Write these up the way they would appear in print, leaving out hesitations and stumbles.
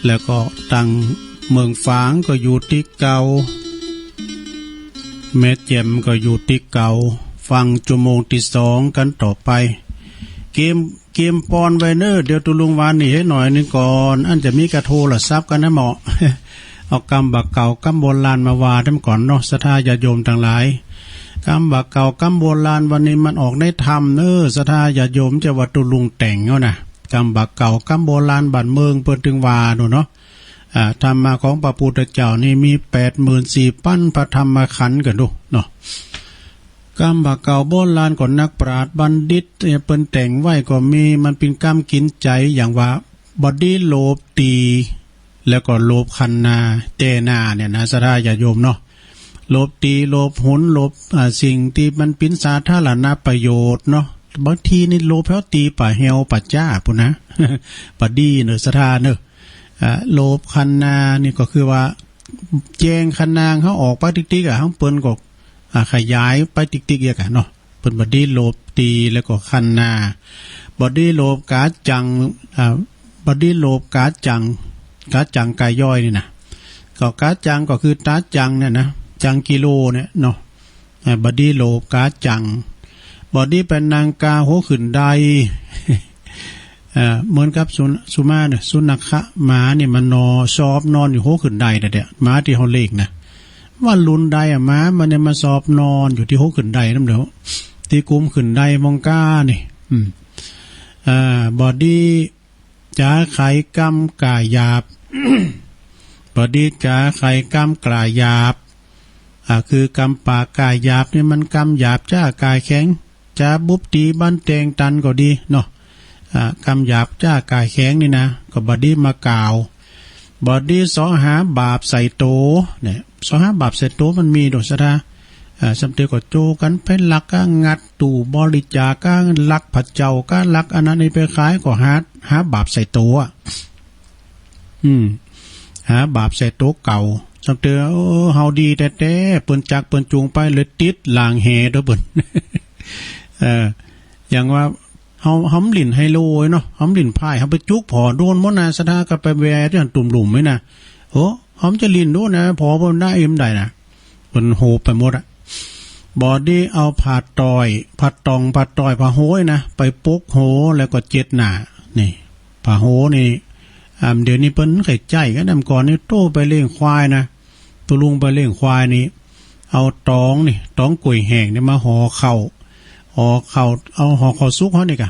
แล้วก็ตังเมืองฝางก็อยู่ที่เก่าแม่เจ็มก็อยู่ที่เก่าฟังชั่วโมงที่2กันต่อไปเกมปอนไวเนอร์เดี๋ยวตุลุงวานนี่ให้หน่อยนึงก่อนอันจะมีกระโทรศัพท์กันนะเหมาะ เอากำบักเก่ากำโบราณมาวาดก่อนเนาะศรัทธาญาติโยมทั้งหลายกำบักเก่ากำโบราณวันนี้มันออกได้ทำศรัทธาญาติโยมจะวัดตุลุงแต่งเอานะกำบักเก่ากำโบราณบ้านเมืองเปิ้นถึงวาโน่เนาะธรรมะของพระพุทธเจ้านี่มี 84,000 ปั้นพระธรรมขันธ์กันดูเนาะกรรมบาเก่าโบราณก่อนนักปราชญ์บัณฑิตเปิ้นแต่งไว้ก็มีมันเป็นกรรมกินใจอย่างว่าบอดี้โลบตีแล้วก็โลบคันนาเตนาเนี่ยนะศรัทธาญาติโยมเนาะโลบตีโลบหุนโลบสิ่งที่มันเป็นสาธารณประโยชน์เนาะบางทีนี่โลบแล้วตีป่าเฮวป่าจ้าปุ่นนะ ป่าดีเนอะศรัทธาเนอะโลบคันนานี่ก็คือว่าแจงคันนางเขาออกไปติ๊กๆเขาเปิ้นก็ขยายไปติ๊กๆเยอะกันเนาะเป็นบอดี้โลบตีแล้วก็คันนาบอดี้โลบกาจังบอดี้โลบกาจังกายย่อยนี่นะก็กาจังก็คือตาจังเนี่ยนะจังกิโลเนี่ยเนาะบอดี้โลบกาจังบอดี้เป็นนางกาโหขึ้นไดเหมือนกับสุมาเนี่ยสุนัขะหมาเนี่ยมันชอบนอนอยู่โหขึ้นไดแต่เดี๋ยวหมาที่เขาเล็กนะว่าลุนไดหมามันเนี่ยมาสอบนอนอยู่ที่โหขึ้นไดนั่นเดี๋ยวที่กุมขึ้นไดมองก้านี่บอดี้จ๋าไข่กำกายหยาบ บอดี้จ๋าไข่กำกายหยาบคือกำปากกายหยาบเนี่ยมันกำหยาบจ้ากายแข็งจ๋าบุบตีบันเตงตันก็ดีเนาะกำหยาบจ้ากายแข็งนี่นะก็บอดี้มากาวบอดี้สอหาบาปใส่โตเนี่ยสอหาบาปใส่โตมันมีดอกสะดาสำเร็จก็โจกันไปลักก็งัดตู่บริจาคก็ลักผัดเจ้าก็ลักอันนั้นไปขายก็หาบาปใส่โตหาบาปใส่โตเก่าสำเร็จเฮาดีแต่เปิ้นจักเปิ้นจูงไปเลยติดลางแหเด้อเปิ้น อย่างว่าเฮาหลิ่นไฮโลเนาะเฮาหลิ่นพายเฮาไปจุกพอโดนมนาสถาก็ไปแวที่ตุ่มหลุมไหมนะโหเฮาจะลิ่นโดนนะพอบ่ได้เอ็มได้นะเปิ้นโหไปหมดอะบอดี้เอาผาตอยผัดตองผัดตอยผาโหยนะไปปุกโหแล้วก็เจ็ดหน้านี่ผาโหนี่เดี๋ยวนี้เปิ้นไข่ใจกันก่อนนี่โตไปเลี้ยงควายนะตัวลุงไปเลี้ยงควายนี่เอาตองนี่ตองกุยแห้งนี่มาห่อเข่าเอาห่อข้าวสุกเฮานี่กะ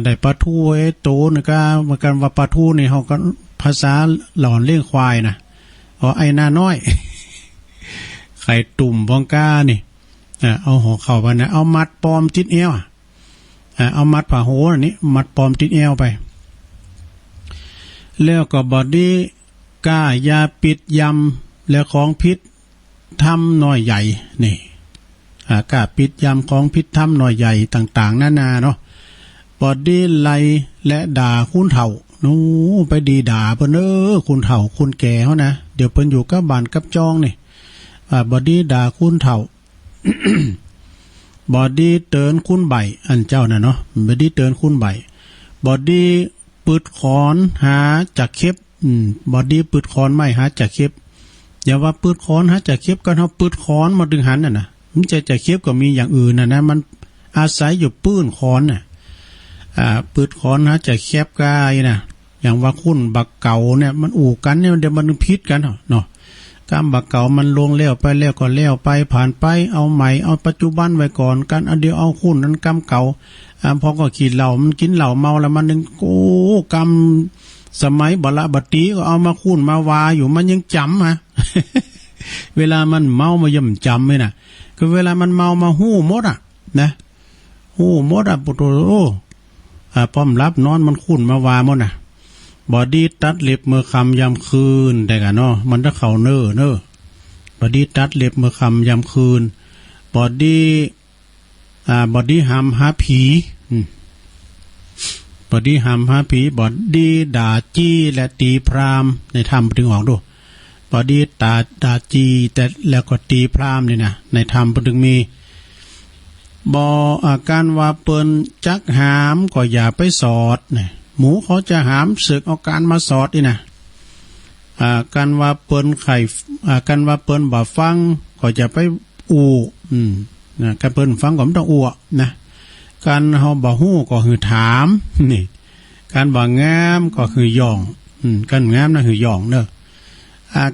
ได้ปลาทูไอ้โตนี่ก็เหมือนกันว่าปลาทูนี่เฮาก็ภาษาหลอนเลี้ยงควายนะไอ้หน้าน้อย ไข่ตุ่มบองก้านี่เอาห่อเข่าไปนะเอามัดปอมติดเอวเอามัดผ่าโหนี่มัดปอมติดเอวไปแล้วก็บอดี้ก้ายาปิดยำแล้วของพิษทำน้อยใหญ่นี่ก้าปิดยำของพิษทำน้อยใหญ่ต่างๆนานาเนาะบอดี้ไล่และด่าคุณเฒ่านู้ไปดีด่าเพิ่นคุณเฒ่าคุณแก่เขานะเดี๋ยวเพิ่นอยู่กับบ้านกับจองนี่บอดี้ด่าคุณเฒ่า บอดี้เตือนคุณใบอันเจ้าน่ะเนาะบอดี้เตือนคุณใบบอดี้ปืดขอนหาจักเข็บบอดี้ปืดขอนไม่หาจักเข็บอย่าว่าปืดขอนหาจักเข็บก็เฮาปืดขอนมาดึงหันน่ะนะมันจะจักเข็บก็มีอย่างอื่นน่ะนะมันอาศัยอยู่ปื้นขอนน่ะปืดขอนหาจักเข็บกายน่ะอย่างว่าคุณบักเก่าเนี่ยมันอู่กันเนี่ยเดี๋ยวมันพิษกันเนาะกรรมบักเก่ามันลงแล้วไปแล้วก็แล้วไปผ่านไปเอาใหม่เอาปัจจุบันไว้ก่อนกันอันเดียวเอาคุณนั้นกรรมเก่าพอก็กินเหล้ามันกินเหล้าเมาแล้วมันนึงโอ้กรรมสมัยบละบัดตีก็เอามาคุณมาวาอยู่มันยังจำ เวลามันเมามาย่ำจำไหมนะคือเวลามันเมามาหู้มดนะหู้มดปุโตโป้อมรับนอนมันคุณมาวาหมดบอดี้ตัดเล็บมือคำยำคืนแต่กันเนาะมันถ้าเขาเนอบอดี้ตัดเล็บมือคำยำคืนบอดี้หามหาผีบอดี้หามหาผีบอดี้ด่าจี้และตีพรามในธรรมถึงออกดูบอดี้ด่าจี้แต่แล้วก็ตีพรามนี่นะในธรรมถึงมีบออาการว่าเปิ้นจักหามก็อย่าไปสอดเนี่ยหมูเขาจะหามศึกเอาการมาสอดนี่นะ กันว่าเปิ้นไข่กันว่าเปิ้นบ่ฟังก็จะไปนะกันเปิ้นฟังก็ไม่ต้องอ้วนะการเฮาบ่ฮู้ก็คือถามนี่การบ่งามก็คือย่องการงามนั่นคือย่องเด้อ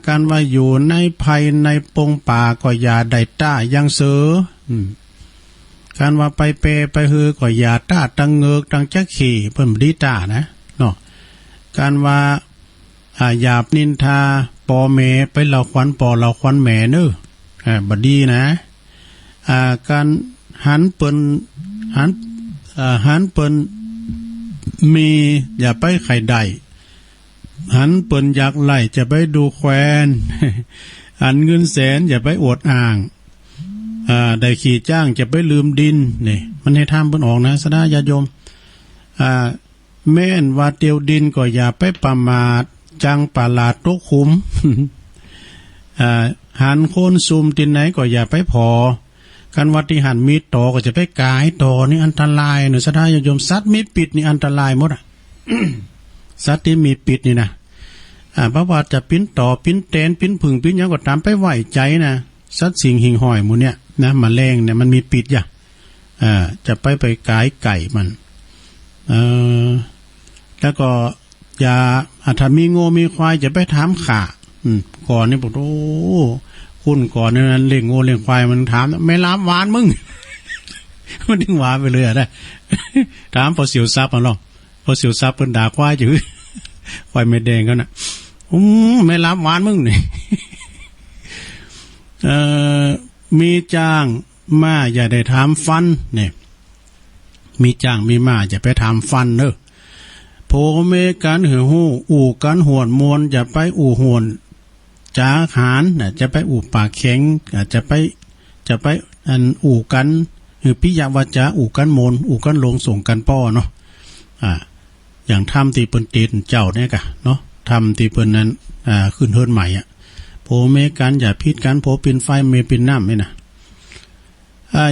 การว่าอยู่ในภัยในปงป่าก็อย่าได้ต้ายังเสือการว่าไปเปไปฮือก็อย่าต้าตังเงือกตังจักขี่เพิ่นบ่ดีต้านะเนาะการว่าหยาบนินทาปอแม่ไปเหล่าควันปอเหล่าควันแม่เน้อบ่ดีนะการหันเปิ้นหันเปิ้นมีอย่าไปไข่ใดหันเปิ้นอยากไล่จะไปดูแควนหันเงินแสนอย่าไปอวดอ่างได้ขี่จ้างจะไปลืมดินนี่มันให้ทำเปิ้นออกนะสดาญาติโยมแม่นว่าเตียวดินก็อย่าไปประมาทจังประหลาดตกขุมหันโคนซุมตินไหนก็อย่าไปพอกันวัดที่หันมีต่อก็จะไปกายต่อนี่อันตรายเนอะสดาญาติโยมสัตว์มีปิดนี่อันตรายหมดสัตว์ที่มีปิดนี่นะเพราะว่าจะปิ้นต่อปิ้นเตนปิ้นผึ่งปิ้นยังก็ตามไปไหวใจนะสัตว์สิ่งหิ่งห้อยหมูเนี่ยนะแมลงเนี่ยมันมีปิดอย่าจะไปกายไก่มันแล้วก็อย่าถ้ามีโง่มีควายจะไปถามข่าก่อนนี่บอกโอ้คุณก่อนนั้นเลี้ยงโง่เลี้ยงควายมันถามไม่รับหวานมึง มันดึงหวานไปเลยได้ ถามพอเสียวซับมันหรอกพอเสียวซับเป็นด่าควายจื้อควายไม่แดงก็น่ะไม่รับหวานมึงนี่ มีจ้างมาอย่าได้ถามฟันเนี่ยมีจ้างมีมาอย่าไปถามฟันเนอะโพเมกันหือหู้อู่กันหวนมวนอย่าไปอู่หวนจ้าหานจะไปอู่ปากแข็งจะไปอันอู่กันหือพิยาวาจาอู่กันมนอู่กันลงส่งกันป้อเนาะอย่างทำตีเปิ้นตีนเจ้าเนี่ยกะเนาะทำตีเปิ้นนั้นขึ้นเฮิรนใหม่โพเมกันอย่าพิดกันโพปินไฟเมปินน้ำไม่นะ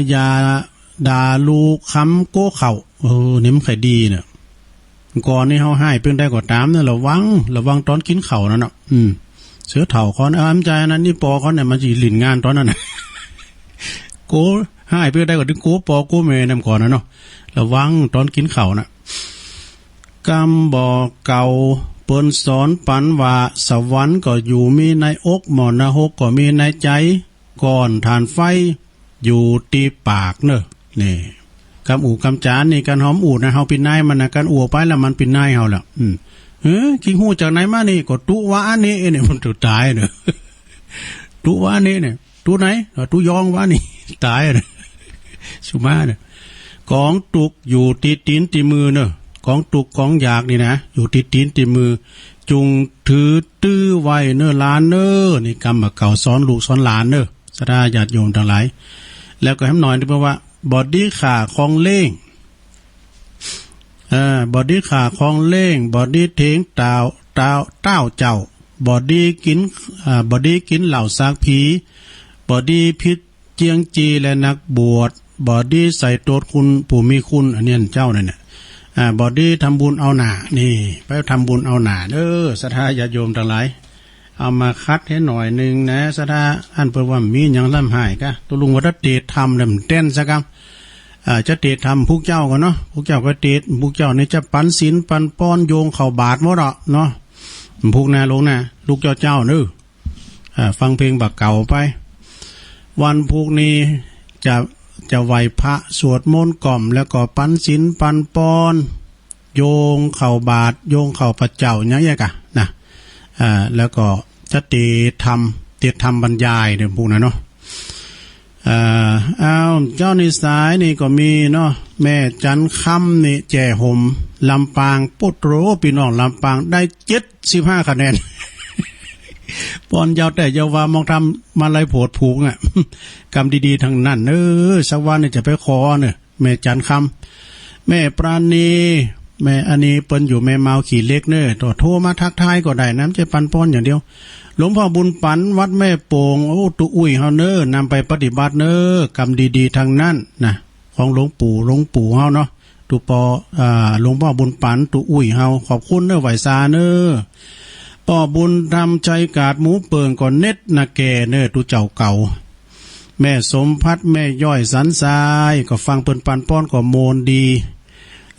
อย่าด่าลูคำโก้เข่านี่มันใครดีเนี่ยก่อนนี่เฮาให้เพิ่งได้ก็ตามเนี่ยระวังตอนกินเข่านั่นเนาะเสือเถ่าเขาอ้ำใจนั้นนี่ปอเขาเนี่ยมันสิหลินงานตอนนั้นน่ะโกให้เพิ่งได้ก็ถึงโกปอโกเมนำก่อนนะเนาะระวังตอนกินเข่าน่ะกำบ่เก่าเปิ้นสอนปันว่าสวรรค์ก็อยู่มีในอกหมอนหกก็มีในใจก่อนทานไฟอยู่ตีปากเนอะนี่กำอู่กำจานนี่การหอมอู่นะเฮาปินนายมันนะการอู่ไปแล้วมันปินนายเฮาล่ะคิงหู้จากไหนมานี่ก็ตุวะนี่เนี่ยมันตุตายเนอะตุวะนี่เนี่ยตุไหนตุยองวะนี่ตายเนอะสุมาเนี่ยกองตุกอยู่ตีตีนตีมือเนอะกองตุกกองอยากนี่นะอยู่ตีตีนตีมือจุงถือตื้อไว้เนอะลานเนอะนี่กำมาเก่าสอนลูกสอนหลานเนอะสดาญาติโยมทั้งหลายแล้วก็ให้หน่อยนึกว่าบอดี้ขาของเล่งบอดี้ขาของเล่งบอดี้เทงเต้าเจ้าบอดี้กินเหล่าซากผีบอดี้พิษเจียงจีและนักบวชบอดี้ใส่ตัวคุณผู้มีคุณอันนี้เจ้าเนี่ยบอดี้ทำบุญเอาหนานี่ไปทำบุญเอาหนาศรัทธาญาติโยมทั้งหลายเอามาคัดให้หน่อยนึงนะศรัทธาอันเปิดว่ามีอย่างล่ำหายกะตัวลุงวัดเตทำเนี่ยเต้นสักคำจะเตทำพวกเจ้ากันเนาะพวกเจ้าก็เตทพวกเจ้านี่จะปันศีลปันป้อนโยงเข่าบาทหมดเนาะพวกนาลงนะลูกเจ้าเนื้อฟังเพลงบักเก่าไปวันพวกนี้จะไหวพระสวดมนต์กล่อมแล้วก็ปันศีลปันป้อนโยงเข่าบาทโยงเข่าพระเจ้าอย่างเงี้ยกะนะแล้วก็จะเตทำบรรยายเนี่ยพวกนั้นเนาะเจ้าในสายนี่ก็มีเนาะแม่จันคำนี่แจ่ห่มลำปางปุตโรพี่น้องลำปางได้75 คะแนน ปอนยาวแต่ยาวว่ามองทำมาลายโผดผูงกรรมดีๆทั้งนั้นสักวันนี่จะไปขอเนี่ยแม่จันคำแม่ปราณีแม่อันนี้เปิ้นอยู่แม่เมาขี่เล็กต่อโทรมาทักทายก็ได้น้ำใจปันป้อนอย่างเดียวหลวงพ่อบุญปันวัดแม่โป่งตุอุ้ยเฮานำไปปฏิบัติกรรมดีๆทางนั้นนะของหลวงปู่เฮาเนาะตุปอหลวงพ่อบุญปันตุอุ้ยเฮาขอบคุณไหวซา ป่อบุญทำใจกาดหมูเปิงก่อนเน็ตนะแกเน้อตุเจ้าเก่าแม่สมพัดแม่ย่อยสันทรายก็ฟังเปิ้นปันป้อนก็โมนดี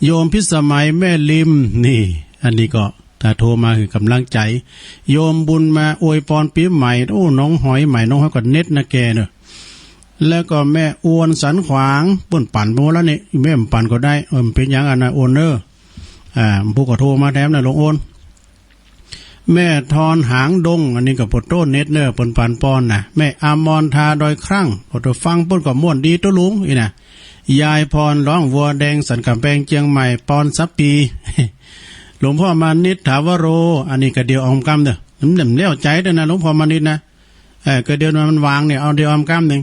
โยมพิสมัยแม่ลิมนี่อันนี้ก็ถ้าโทรมาคือกำลังใจโยมบุญมาอวยพรปีใหม่โอ้น้องหอยใหม่น้องหอยก็เน็ตนะแกเนอะแล้วก็แม่อวนสันขวางเปิ้นปั่นโมแล้วนี่แม่ปั่นก็ได้เป็นอย่างอันนะโอนเนอร์ผู้ก็โทรมาแถมนะลงโอนแม่ทอนหางดงอันนี้ก็ปดโต้นเน็ตเนอร์ปนปันปอนนะแม่อามอนทาดอยครั่งพอตัวฟังเปิ้นก็ม่วนดีตัวลุงอีนะยายพรร้องวัวแดงสันกำแพงเชียงใหม่ปอนซับปีหลวงพ่อมานิดถาวโรอันนี้ก็เดียวอมกำเด้อน้ำเลี้ยวใจเด้อนะหลวงพ่อมานิดนะก็เดียวมันวางเนี่ยเอาเดียวอมกำหนึ่ง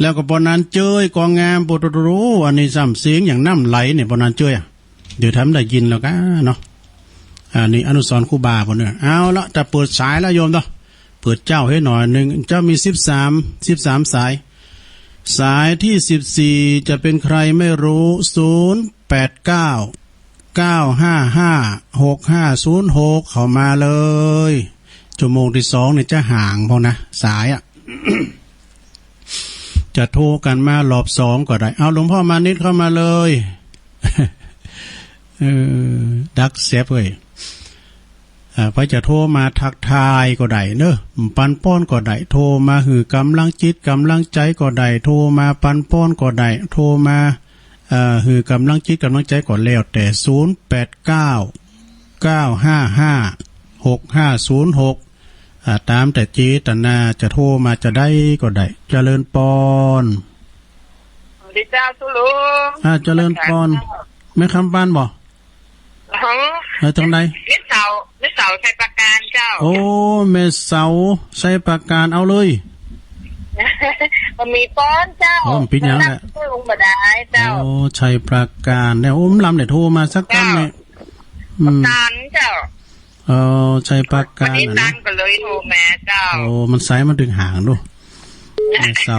แล้วก็ปนนั้นเจยกองงามปุตตรูอันนี้ซ้ำเสียงอย่างน้ำไหลเนี่ยปนนั้นเจยเดี๋ยวทำได้ยินแล้วกันเนาะอันนี้อนุสรณ์ครูบาปนเนี่ยเอาละจะเปิดสายแล้วโยมเนาะเปิดเจ้าให้หน่อยหนึ่งเจ้ามี13สายสายที่14จะเป็นใครไม่รู้089 955 6506เข้ามาเลยชั่วโมงที่2เนี่ยจะห่างพอนะสายอ่ะ จะโทรกันมารอบ2ก็ได้เอาหลวงพ่อมานิดเข้ามาเลยดักเซฟเว้ยพอจะโทรมาทักทายก็ได้เนอะปันป้อนก็ได้โทรมาหือกำลังจิตกำลังใจก็ได้โทรมาปันป้อนก็ได้โทรมาหือกำลังจิตกำลังใจก็แล้วแต่0899556506ตามแต่เจตนาจะโทรมาจะได้ก็ได้เจริญปอนสวัสดีเจ้าทุลุงเจริญปอนแม่คำบ้านบ่ตรงไหนแม่เสาใช้ประการเจ้าโอ้แม่เสาใช้ประการเอาเลยมันมีป้อนเจ้าปิดยังแหละลงบ่ได้เจ้าโอ้ใช้ประการเนี่ยลำเนี่ยโทรมาสักคำเนี่ยตานเจ้าใช้ประการนี่ตานก็เลยโทรมาเจ้าโอ้มันสายมันดึงห่างดูแม่เสา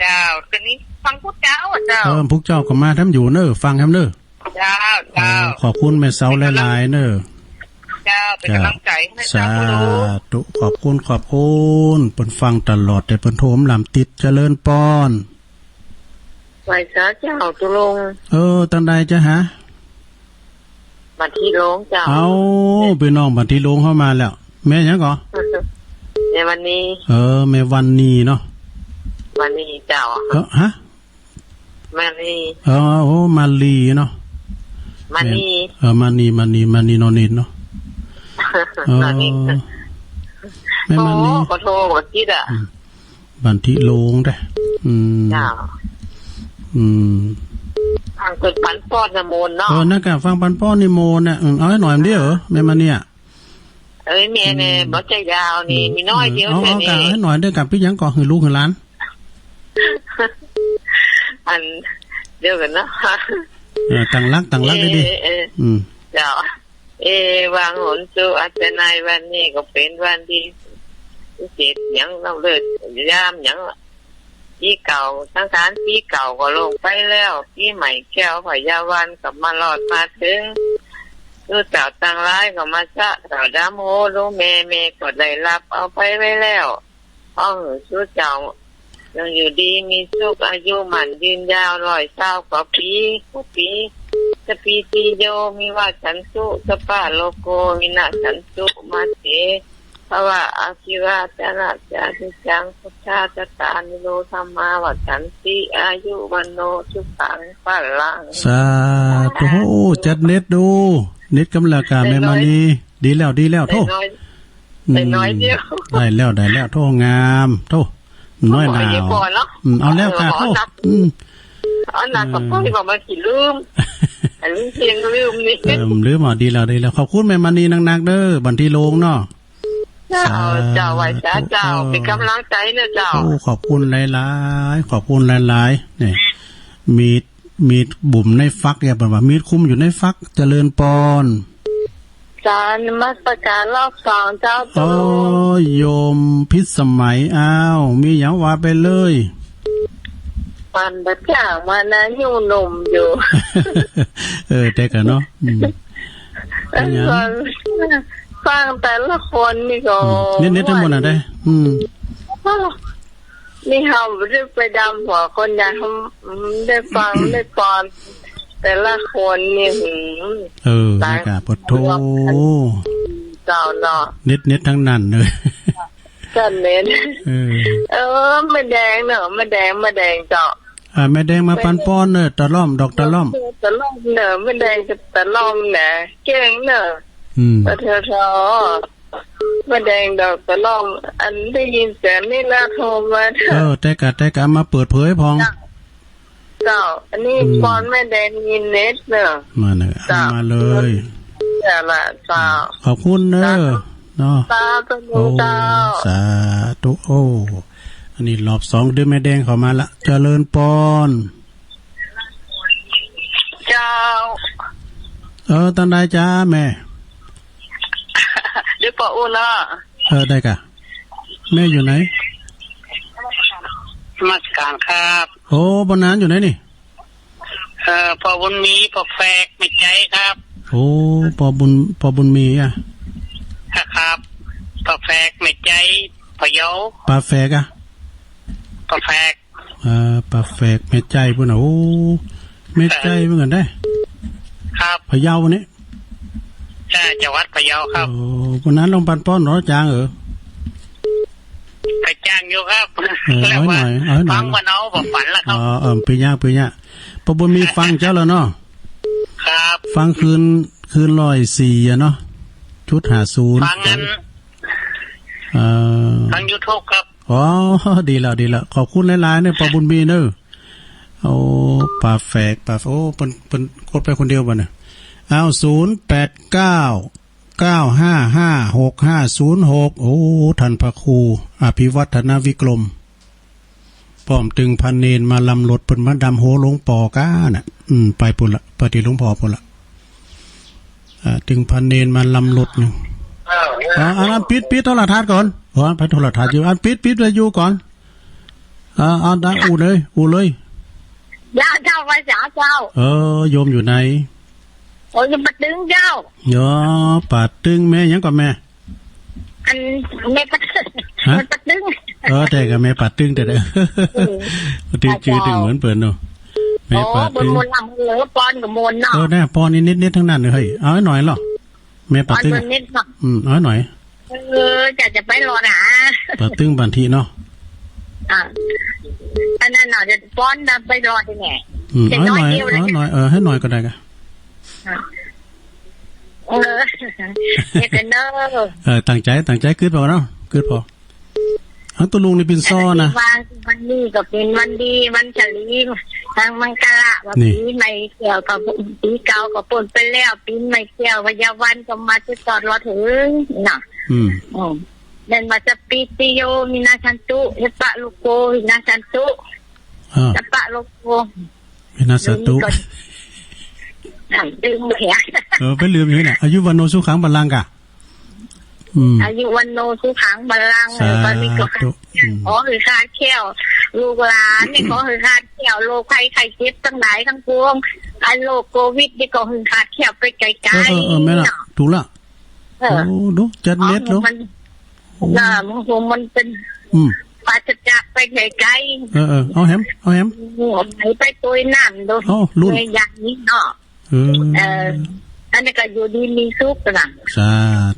เจ้าตัวนี้ฟังพวกเจ้าเจ้าพวกเจ้าก็มาทำอยู่เนอะฟังทำเนอะเจ้าขอบคุณแม่เสาหลายๆเนอะเจ้าเป็นกำลังใจให้สาธุขอบคุณเปิ้นฟังตลอดแต่เปิ้นโทรมลำติดเจริญปอนไหวซะเจ้าตุลงตั้งใดจะหาบัดที่ลงเจ้าเอาไปน้องบัดที่ลงเข้ามาแล้วแม่หยังก่อในวันนี้แม่วันนี้เนาะวันนี้เจ้าฮะมาลีโอ้มาลีเนาะมานีมานีนอนนิดเนาะนอนนิดแม่มานีขอโทษขอคิดอ่ะบันทิโลงได้เจ้าฟังเกิดปันป้อนนะโมนเนาะนักการฟังปันป้อนนี่โมนน่ะเอาให้หน่อยมันเดียวแม่มาเนี่ยเอ้ยแม่เนี่ยบ่ใจยาวนี่มีน้อยเดียวแค่นี้เอาให้หน่อยได้กับพี่ยังก่อคือลูกคือหลานอันเดียวกันนะตั้งรักได้ดิเจ้าวางหนจูอาจารย์นายวันนี้ก็เป็นวันที่เจ็ดยังเราเลยยามยังปีเก่าทั้งการปีเก่าก็ลงไปแล้วปีใหม่แก้วพยาวันกับมาหลอดมาถึงลูกเจ้าต่างร้ายก็มาชะเจ้าดำโหลูกแม่ก็ได้รับเอาไปไว้แล้วลูกเจ้ายังอยู่ดีมีสุขอายุหมันยืนยาว120 กว่าปีจะปีตีโยมีว่าฉันสุสปาโลโกวินาฉันสุมาเสภาวะอาชีวะจนะจาติจังพุทธาจตานิโรธรรมาวัฉันติอายุวันโนสุขังพลังสาธุจัดเน็ตดูเน็ตกำลังการแม่มานีดีแล้วโทษน้อยเดียวได้แล้วโทษงามโทษน้อยหนาวเอาแล้วค่ะโทษอันนั้นก็พ่อที่บอกมาขี่ลืมเพียงลืมนี่ลืมดีแล้วขอบคุณแม่มานีนักๆเด้อบันทีโลงเนาะเจ้าไว้เจ้าเป็นกำลังใจนะเจ้าขอบคุณหลายนี่มีดบุ่มในฟักเนี่ยแบบว่ามีดคุ้มอยู่ในฟักเจริญปอนจานมัสการรอบ2เจ้าโยมพิสมัยมีอย่างว่าไปเลยมันบัดอย่างมานะอยู่หนุ่มอยู่แต่กันเนาะ เป็นหยัง ฟังแต่ละคนนี่ก็ เน็ตทั้งหมดน่ะได้นี่เฮาได้ไปดำหัวคนอยากได้ฟังได้ปอนแต่ละคนนี่ได้กะปดโทเจ้าเนาะเน็ตทั้งนั้นเลยก็เน็ตไม่แดงเนอะไม่แดงเจ้าแม่แดงมาปันป้อนเนอะตะล่อมดอกตะล่อมเนอะไม่แดงกับตะล่อมเนอะเก่งเนอะแต่เธอไม่แดงดอกตะล่อมอันได้ยินเสียงนี่แล้วโทรมาแต่กะมาเปิดเผยพองเจ้าอันนี้ปอนแม่แดงยินเน็ตเนอะมาเนอะมาเลยแต่ละเจ้าขอบคุณเนอะเนาะสาธุเจ้าสาธุโอ้อันนี้รอบ2เดือนแม่แดงเข้ามาละเจริญปอนเจ้าตอนใดจ้าแม่เดี๋ยวปออูนะได้กะแม่อยู่ไหนมาการครับโอ้บนนั้นอยู่ไหนนี่ปอบุญมีปอแฝกไม่ใจครับโอ้ปอบุญมีอ่ะครับปอแฝกไม่ใจปะเยาปลาแฝกอ่ะปอแฝกปลาแฝกแม่ใจพุ่นน่ะโอ้แม่ใจเหมือนกันได้ครับพะเยาวันนี้จังหวัดพะเยาครับโอ้วันนั้นลงปันป้อนหรอจางไปจ้างอยู่ครับแล้วว่าฟังมาเนาผมฝันแล้วครับปีหน้าปะบุญมีฟังเจ้าแล้วเนาะครับฟังคืน104อ่ะเนาะชุด50ฟังนั้นฟัง YouTube ครับอ๋อดีแล้วขอบคุณหลายๆเนี่ยปะบุญมีเด้อโอ้ปลาแฝกโอ้เปิ้นกดไปคนเดียวบ่เนี่ยเอา0899556506โอ้ท่านพระครูอภิวัฒนวิกรมป้อมตึงพันเนนมาลำรถเปิ้นมาดำโหหลวงปอก้าน่ะไปพุ่นละปฏิหลวงพ่อพุ่นละตึงพันเนนมาลำรถนึงอันปิดโทรทัศน์ก่อนไปโทรทัศน์อยู่อันปิดไปอยู่ก่อนได้อูเลยย่าเจ้าไปจ๋าเจ้าโยมอยู่ไหนโอ้ยปัดตึงเจ้าปัดตึงแม่ยังกับแม่อันแม่ปัดตึงแต่กับแม่ปัดตึงแต่เด้อตึงจือตึงเหมือนเปิ่นเนาะแม่ปัดตึงมนลำเหลือปอนกับมนเนาะแน่ปอนนี่นิดทั้งนั้นเลยเฮ้ยเอาให้หน่อยหรอแม่ปัดตึงเอาให้หน่อยจะไปรอหาปัดตึงบันทีเนาะอันนั้นเนาะจะป้อนไปรอที่ไหนให้หน่อยให้หน่อยก็ได้กันตั้งใจคืดพอเนาะคืดพอตัวลุงนี่เป็นซ้อนะวันนี้ก็เป็นวันดีวันเฉลีทางมังกรว่าปีใหม่เกี่ยวกับปีเก่าก็ปนไปแล้วปีใหม่เกี่ยววิญญาวันก็มาจะตอดรอถึงน่ะเดินมาจะปีติโยมินาชันตุจะปะลูกโกมินาชันตุจะปะลูกโกมินาชันตุลืมเหียไปลืมอยู่น่ะอายุวันโนสุขังบัลลังก์กะอายุวันโนสุขังบัลลังก์ตอนนี้ก็ขอคือคาเขี้ยวลูกหลานนี่ขอคือคาเขี้ยวโรคไข้เจ็บทั้งหลายทั้งปวงอันโรคโควิดนี่ก็คือคาเขี้ยวไปไกลๆแม่ล่ะถูกละโอ้ดูจัดเน็ตดูมันเป็นปาจะจับไปไกลๆเอาแฮมไปตัวน้ำดูรุ่นอย่างนี้เนาะอันนี้ก็อยู่ดีมีสุขนะสา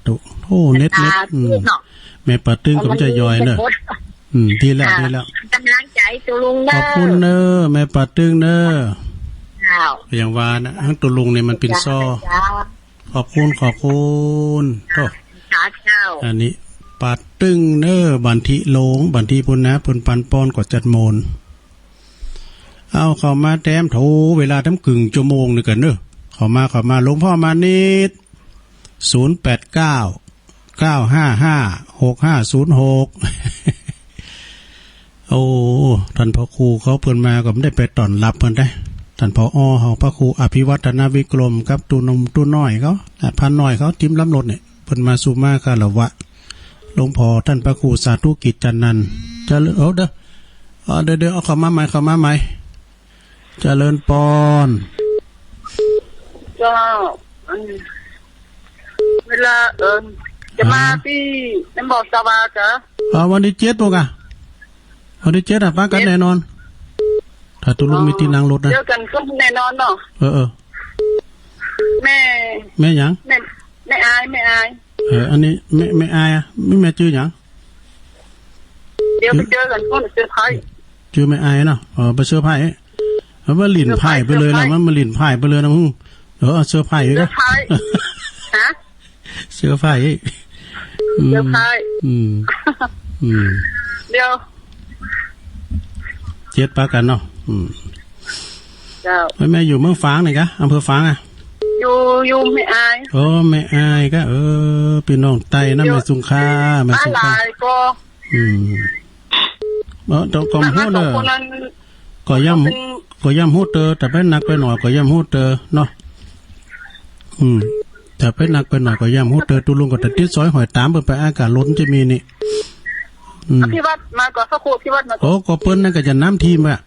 ธุโอ้เน็ตแม่ปัดตึงผมจะย่อยเนอะทีแล้วกำลังใจตัวลุงเนอะขอบคุณเนอะแม่ปัดตึงเนอะอย่างว่านะทั้งตัวลุงเนี่ยมันเป็นซ้อขอบคุณก็อันนี้ปัดตึงเนอะบันทิโลงบันทิพุนนะพุนปันปอนกว่าจัดโมนเอาเข้ามาแต้มโถเวลาทั้งกึ่งชั่วโมงนึงกันเนอะเข้ามาหลวงพ่อมานิด0899556506โอ้ท่านพ่อครูเขาเพิ่นมาก็ไม่ได้ไปต้อนรับเพิ่นได้ท่านผอเฮาพระครูอภิวัฒนวิกรมกับตูนมตูน้อยเขาพันน้อยเขาทิมลำรถเนี่ยเพิ่นมาสู่มาคารวะหลวงพ่อท่านพระครูสาธุกิจจันนันท์จะเด้อเดี๋ยวเอาเข้ามาใหม่เจริญปอนก็ เวลาจะมาที่น้ำบ่อสวาจ้ะวันที่7พวกวันที่7ป้ากันแน่นอนถ้าตุลุงมีที่นั่งรถนะเจอกันก็แน่นอนเนาะแม่หยังแม่อายอันนี้แม่อายไม่แม่ชื่อหยังเดี๋ยวไปเจอกันก็เซอร์ไพรส์ชื่อแม่อายเนาะไปเซอร์ไพรส์ว่าลิ้นไผ่ไปเลยนะมันลิ้นไผ่ไปเลยนะมึงเซอร์ไพรส์ก็ฮะเซอร์ไพรส์เซอร์ไพรส์เดี๋ยว7ป้ากันเนาะเจ้าแม่อยู่เมืองฝางไหนกะอำเภอฝางอยู่ไม่อายไม่อายก็พี่น้องไต้นะแม่สุงค่าแม่สุงค่าต้องกำหูเด้อก็ย่ำหูเตอแต่ไปหนักไปหน่อยก็ย่ำหูเตอเนาะแต่ไปหนักไปหน่อยก็ย่ำหูเตอตุลุงก็แต่ติดซอยหอยตามไปอากาศล้นจะมีนี่พี่วัดมาก่อนสักครู่พี่วัดมาก็เปิ้นนั่นก็จะน้ำทีมอะ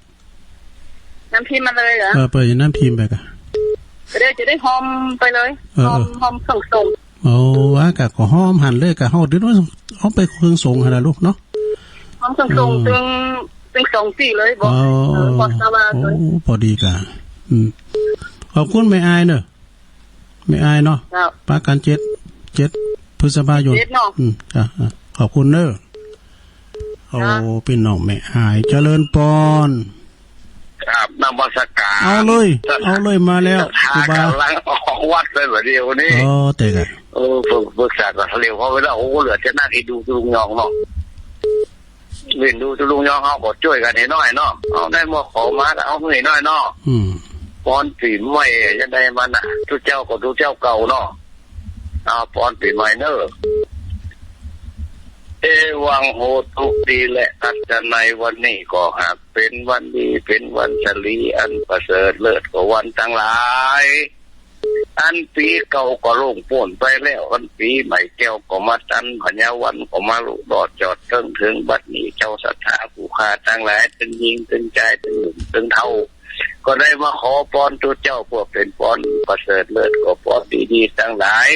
น้ำทีมมาเลยเหรอเปิดน้ำทีมไปกะจะได้หอมไปเลยหอมส่งว่ากะก็หอมหันเลยกะเฮาดึกว่าเอาไปเครื่องส่งหั่นล่ะลูกเนาะหอมส่งตึง2 4เลยบอกสบายเลยพอดีกะขอบคุณแม่อายเนอะแม่อายเนาะปากัน7พฤษภายนจ้ะขอบคุณเด้อพี่น้องแม่อายเจริญปอนครับนมัสการเอาเลยมาแล้วครูบาลังออกวัดเลยแบบเดียวนี้แต่กันฝึกษากับทะเลเพราะเวลาเหลือจะนั่งดูตุลุงยองเนาะเล่นดูตุลุงยองเขาก็ช่วยกันน้อยเนาะเอาได้มาขอมาเอาเงินน้อยเนาะปอนปีใหม่จะได้มันนะทุกเจ้าก็ทุกเจ้าเก่าเนาะปอนปีใหม่เนอะวังโหตุดีและอัจในวันนี้ก็หากเป็นวันดีเป็นวันฉลีอันประเสริฐเลิศกว่าวันทั้งหลายอันปีเก่าก็ลงป่นไปแล้วอันปีใหม่แก้วก็มาตันพญาวันก็มาลุดอดจอดถึงบัดนี้เจ้าศรัทธาผู้ค้าทั้งหลายตึงยิงตึงใจตึงเท่าก็ได้มาขอพรตัวเจ้าพวกเป็นพรประเสริฐเลิศก็พรดีๆทั้งหลาย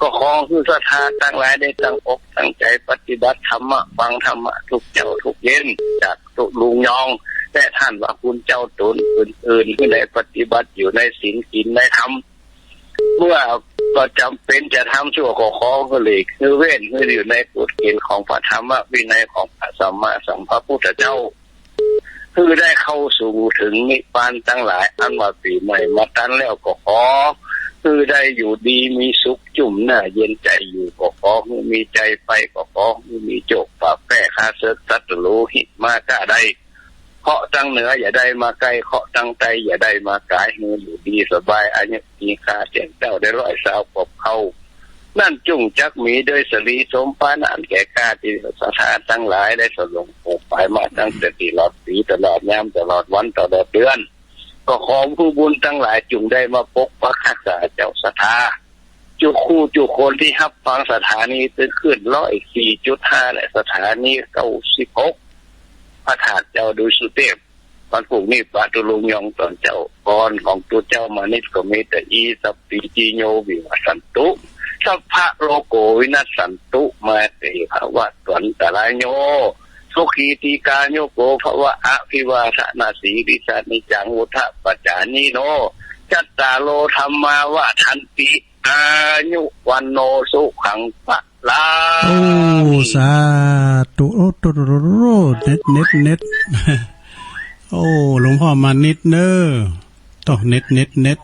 ก็ขอคือศรัทธาทั้งหลายได้ตั้งอกตั้งใจปฏิบัติธรรมะฟังธรรมะทุกเจ้าทุกเย็นจากตุลุงยองแต่ท่านว่าคุณเจ้าตนอื่นๆที่ได้ปฏิบัติอยู่ในศีลกินในธรรมเมื่อก็จำเป็นจะทำชั่วก็ขอก็เลยคือเว้นคืออยู่ในกฎเกณฑ์ของพระธรรมวินัยของพระสัมมาสัมพุทธเจ้าคือได้เข้าสู่ถึงนิพพานทั้งหลายอันว่าปีใหม่มาตันแล้วก็ขอคือได้อยู่ดีมีสุขจุ่มหน้าเย็นใจอยู่ก็ขอให้มีใจไปก็ขอให้มีโจกปากแป้คาเซิร์สัตโลหิตมาก็ได้เคาะตั้งเหนืออย่าได้มาใกล้เคาะตั้งใจอย่าได้มากายเฮืออยู่ดีสบายอันนี้มีค่าแจ้งเจ้าได้ร้อยสาวกบเขานั่นจุ่งจักมีโดยสลีสมปานอันแก่กาที่สถานทั้งหลายได้สลงปกไปมาตั้งแต่ตลอดปีตลอดยามตลอดวันตลอดเดือนก็ขอผู้บุญทั้งหลายจุงได้มาปกปักรักษาเจ้าศรัทธาจุคู่จุคนที่รับฟังสถานีตึ้งขึ้น104.5และสถานี96พระธาตุเจ้าดูสุเทพวันพรุ่งนี้ปาตุลุงยองตอนเจ้าพรของตัวเจ้ามานิดก็มีแต่อีสัพปิจิโยวิวัสันตุสัพพะโลโกวินัสสันตุมาเตภวะตวันตรายโยสุขีติกาโยโกภวะอภิวาทนาสีริสานิจังวุฒะปัจจานิโนจัตตาโลธรรมาวะทันติอายุวันโนสุขังปะลาสาธุเน็ตหลวงพ่อมานิดเนอต้องเน็ต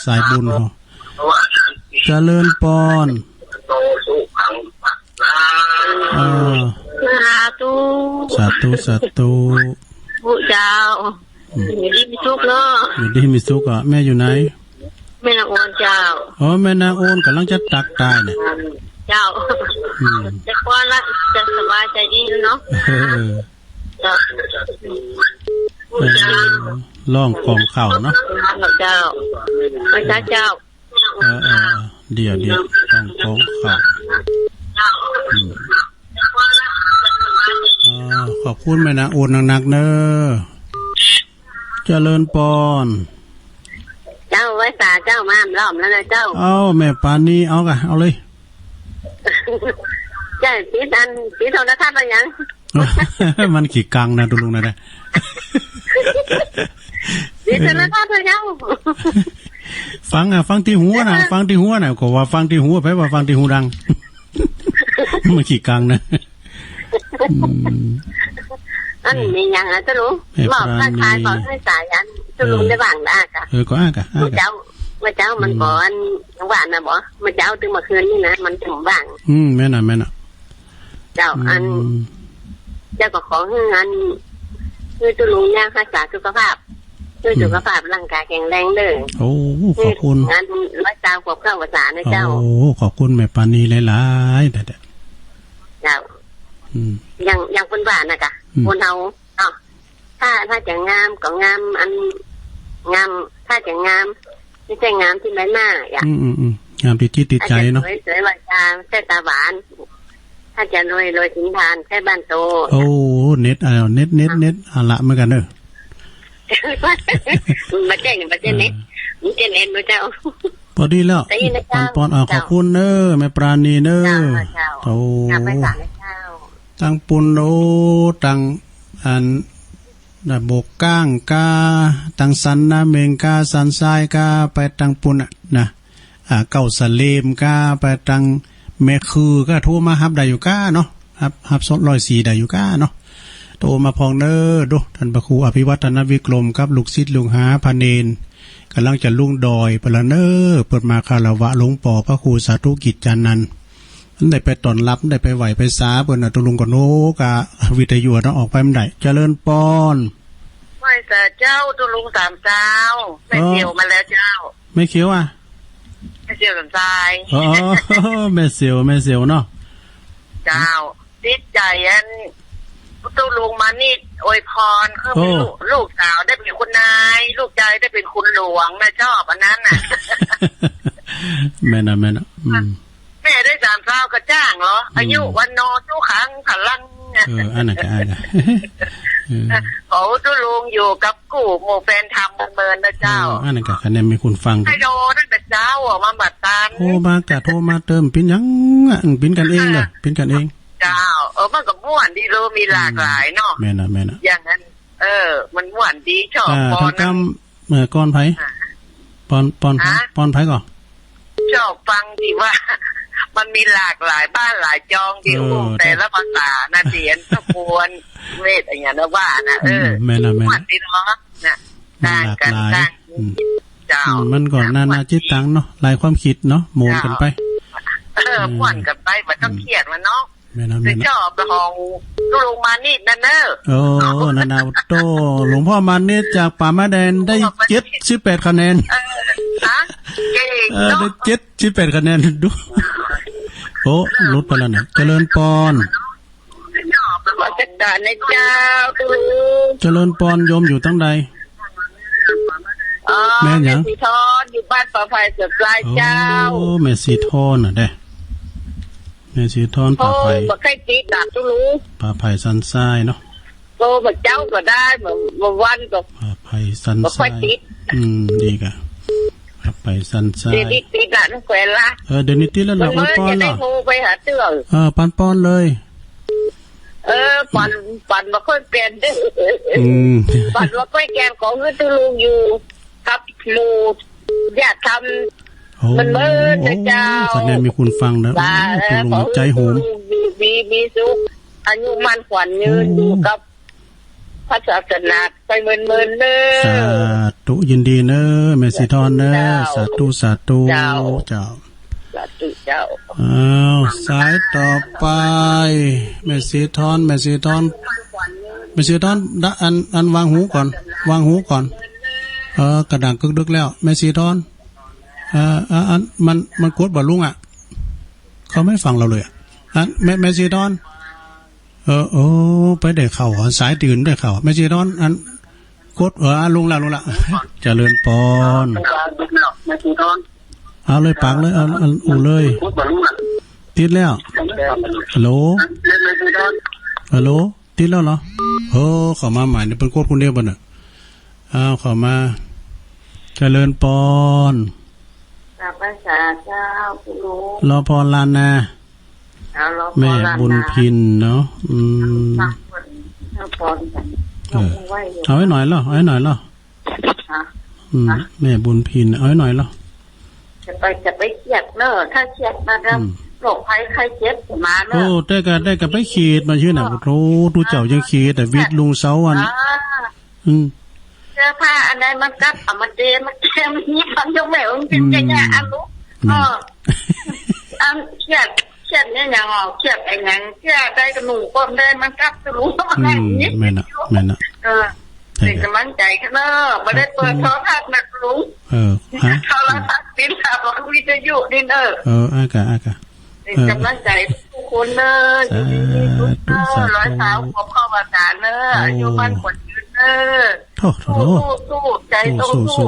สายบุญเขาเจริญปอนสาธุผู้เจ้าอยู่ดีมีสุขเนาะอยู่ดีมีสุขอ่ะแม่อยู่ไหนแม่นางโอนเจ้าแม่นางโอนกำลังจะตักตายเนี่ยเจ้าจะคว้าละจะสบายใจดีเนาะล่องกองเข่าเนาะเจ้าไม่ใช่เจ้าเดี๋ยวต้องกองเข่าขอบคุณแม่นางโอนหนักๆเนอะเจริญปอนเจ้าไว้สาเจ้ามาล้อมแล้วนะเจ้าแม่ปานนี้เอาเลย ใช่สีดันสีโทรทัศน์อะไรยัง มันขี้กังนะตุลุงนะเนี่ย สีโทรทัศน์อะไรยัง ฟังที่หัวนะฟังที่หัวนะก็ว่าฟังที่หัวไปว่าฟังที่หูดัง มันขี้กังนะ อันนี้ยังอ่ะตุลุงบอกท่านชายบอกให้สายยันตุลุงได้บ้างได้ค่ะ ก็อ้ากะ เมื่อเจ้ามันก่อนหวานนะบอกเมื่อเจ้าถึงมาคืนนี่นะมันถึงบ้างแม่น่ะเจ้าอันเจ้าก็ขอให้งานคือตุลุงย่างรักษาสุขภาพคือสุขภาพร่างกายแข็งแรงเลยโอ้ขอบคุณงานรักษาควบเข้าภาษานะเจ้าโอ้ขอบคุณแม่ปานีหลายๆแต่เจ้าอย่างคนบ้านนะกะคนเราถ้าจะงามก็งามอันงามถ้าจะงามไม่ใช่งามที่ใบหน้าอย่างงามที่จิตติดใจเนาะสวยๆวาจาแค่ตาหวานถ้าจะรวยสินทานแค่บ้านโตโอ้เน็ตเน็ตละเหมือนกันเด้อมาแจ้งเน็ตมันจะเน็ตมาเจ้าพอดีแล้วปอนขอบคุณเด้อแม่ปราณีเด้อโอ้ตั้งปุนโอตั้งอันบกก้างกาตั้งสันนะเมงกาสันทรายกาไปตั้งปุนนะเก้าสเลมกาไปตั้งแม่คือก็โทรมาฮับได้อยู่กาเนาะฮับสด104ได้อยู่กาเนาะโทรมาพองเด้อดูท่านพระครูอภิวัฒนวิกรมครับลูกศิษย์ลุงหาพเนนกำลังจะลุ่งดอยปละเน้อเปิดมาคารวะหลวงป่อพระครูสาธุกิจจันนันได้ไปตอนรับได้ไปไหวไปสาเปิดตุลุงกับโนกะวิทยุต้องออกไปมันได้เจริญปอนไม่แต่เจ้าตุลุงสามเจ้าไม่เกี่ยวมาแล้วเจ้าไม่เขียวอ่ะไม่เกี่ยวสามใจอ๋อแม่เสียวเนาะเจ้าติดใจอันตุลุงมานี่อวยพรเขาเป็นลูกสาวได้เป็นคุณนายลูกชายได้เป็นคุณหลวงนะชอบอันนั้นน่ะแม่น่ะแม่ได้3 เจ้าก็จ้างเหรออายุวันโนทุกครั้งพลังอันนั้นก็เขาตุลุงอยู่กับกู่หมู่แฟนทำเมินนะเจ้าอันนั้นก็คะแนนมีคุณฟังไฮโดตั้งแต่เจ้ามาบัดตันโทรมาเติมปิ้นยังปิ้นกันเองเลยปิ้นกันเองเจ้ามันก็ม่วนดีรู้มีหลากหลายเนาะแม่น่ะอย่างนั้นมันม่วนดีชอบปอนนะก้อนไผปอนไผก่อนชอบฟังดีว่ามันมีหลากหลายบ้านหลายจองที่แต่ละภาษานาเดียนตะกวนเวทอย่างนั้นว่านะแม่น่ะม่วนดีเนาะนะต่างกันต่างเจ้ามันก่อนนานาจิตตังเนาะหลายความคิดเนาะโมนกันไปม่วนกันไปมันต้องเครียดมันเนาะจะชอบของลุงมานิดนั่นเด้อนานาโตหลวงพ่อมานิดจากป่ามาแดนได้78คะแนนได้78คะแนนดูโอ้ลดไปแล้วนะเจริญปอนเจริญปอนโยมอยู่ตั้งใดแม่ยังสีทอนอยู่บ้านป่าไผ่เสือปลายเจ้าโอ้แม่สีทอนน่ะเด้แม่สีทอนป่าไผ่บ่ใครติดตามตุลุงป่าไผ่สันทรายเนาะโตบ่เจ้าก็ได้เมื่อวันก็ป่าไผ่สันทรายดีกะป่าไผ่สันทรายติดอ่ะแขวนละเดี๋ยวนี้ติดแล้วล่ะปันปอนล่ะโทรไปหาเตื้อปันปอนเลยปันบ่ค่อยเปลี่ยนเด้อปันบ่ค่อยแกนของตุลุงอยู่ครับลูกอยากทำมันเมื่อเจ้าแสดงมีคุณฟังแล้วตุลุงใจโหมมีสุขอายุมันขวัญยืนอยู่กับพระศาสนาไปเมินเด้อสาธุยินดีเด้อแม่สีทอนเด้อสาธุเจ้าสาธุเจ้าสายต่อไปแม่สีทอนอันวางหูก่อนกระดังกึกดึกแล้วแม่สีทอนอันมันกดบ่ลุงอ่ะเขาไม่ฟังเราเลยอันแม่สีทอนไปได้เข่าสายตื่นได้เข่าไม่ใช่ร้อนอันกดลุงละเจริญปอนเอาเลยปากเลยอูเลยติดแล้วฮัลโหลติดแล้วเหรอเข้ามาใหม่เนี่ยเป็นกดคนเดียวบ่เนี่ยเข้ามาเจริญปอนภาษาเจ้าคุณลุงรอพรลานนา แม่บุญพินเนาะเอาไว้หน่อยเหรอเอาไว้หน่อยเหรอแม่บุญพินเอาไว้หน่อยเหรอจะไปเครียดเนอะถ้าเครียดมาแล้วโรคภัยไข้เจ็บมาเนอะโอ้ได้กับไปขีดมาชื่อน่ะโอ้ดูเจ้ายังขีดแต่วิทย์ลุงเสาวันเสื้อผ้าอันใดมันกัดเอามาเจมันแก้มนี้มันยกแหวมันเป็นจะแย่อันรู้อันเครียดเนี่ยอย่างอ๋อเครียดไอ้ยังเครียดได้กระหนูก้มได้มันกัดจะรู้ว่ามันอะไรอย่างนี้แม่น่ะเป็นกำลังใจกันเนอะไม่ได้เปิดโทรทัศน์นะลุงโทรทัศน์ติดตามวิทยุนี่เนอะอากาเป็นกำลังใจทุกคนเนอะอยู่ดีๆทุกเนอะร้อยสาวของข้าวอาจารย์เนอะอายุมันกว่ายืนเนอะสู้ใจต้องสู้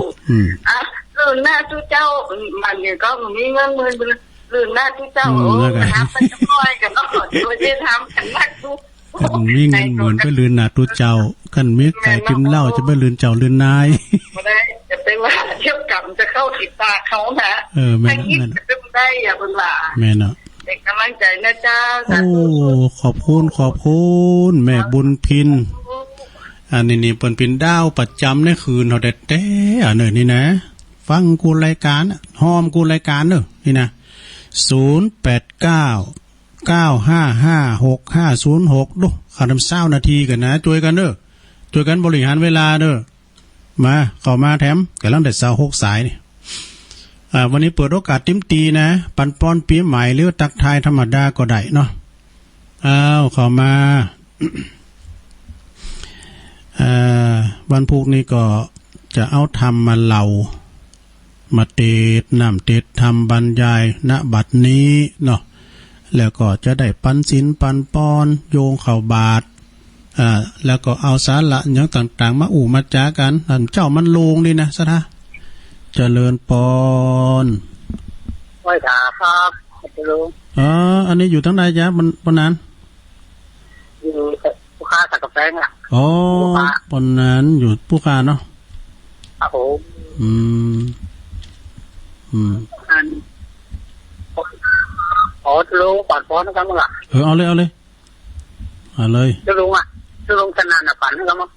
ลื่นหน้าทุกเจ้ามันเนี่ยก็มีเงินหมื่นลื่นหน้าทุกเจ้าทำเป็นจะค่อยกันต้องโดยที่ทำกันนักทุกกันมีเงินเหมือนไปลืนหนาตุเจ้ากันมีไก่กินเหล้าจะไปลืนเจ้าลืนนายไม่ได้จะไปว่าเที่ยวกรรมจะเข้าติดตาเขานะแม่คิดจะเป็นได้อย่าเป็นว่าแม่เนาะเด็กกำลังใจนะจ้าโอ้ขอบคุณแม่บุญพินอันนี้เปิ้นเป็นดาวประจำในคืนเฮาแต่อันนี่นะฟังกูรายการหอมกูรายการเด้อนี่นะ0899556506ดูขาด20นาทีกันนะช่วยกันเด้อช่วยกันบริหารเวลาเด้อมาเข้ามาแถมกำลังได้26สายนี่วันนี้เปิดโอกาสติ้มตีนะปันป้อนปีใหม่หรือตักทายธรรมดาก็ได้เนาะเข้ามาวันพุธนี้ก็จะเอาทำมาเล่ามาเตดน้ำเตดทำบรรยายณบัดนี้เนาะแล้วก็จะได้ปันศีลปันป้อนโยงเข้าบาทแล้วก็เอาสาระอย่างต่างๆมามาจ้ากันเจ้ามันลงนี่นะซะท่าเจริญปอนไหว้ขาครับลุงอันนี้อยู่ทั้งใดจ๊ะปนนั้นอยู่ผู้ค้าสักกาแฟอ่ะปนนั้นอยู่ผู้ค้าเนาะครับผมลุงปัดป้อนนะครับมึงอ่ะเอาเลยลุงอ่ะลุงขนาดน่ะปั่นนะครับมั้ง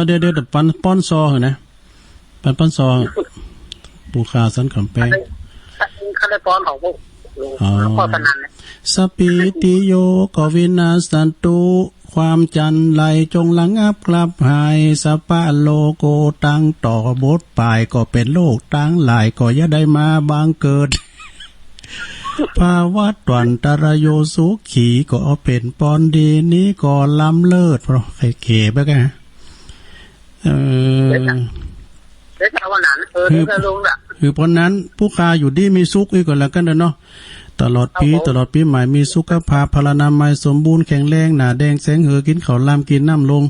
เดี๋ยวปั่นป้อนซอเหรอนะปั้นซอปูคาสันขำแป้งเขาได้ป้อนของพวกพ่อขนาดเนี่ยสปิติโยกวินาสันตุความจันไหลจงระงับกลับหายสปะโลโกตั้งต่อบทปลายก็เป็นโลกตั้งหลายก็อย่าได้มาบางเกิดภาวะตวันตรโยสุขีก็เป็นปอนดีนี้ก็ล้ำเลิศเพราะใครเก๋บ้างฮะคือเพราะนั้นผู้ค้าอยู่ดีมีสุขอีกก่อนแล้วกันเนาะตลอดปีใหม่มีสุขภาพพลานามัยสมบูรณ์แข็งแรงหนาแดงแสงเหอกินข้าวลามกินน้ำลง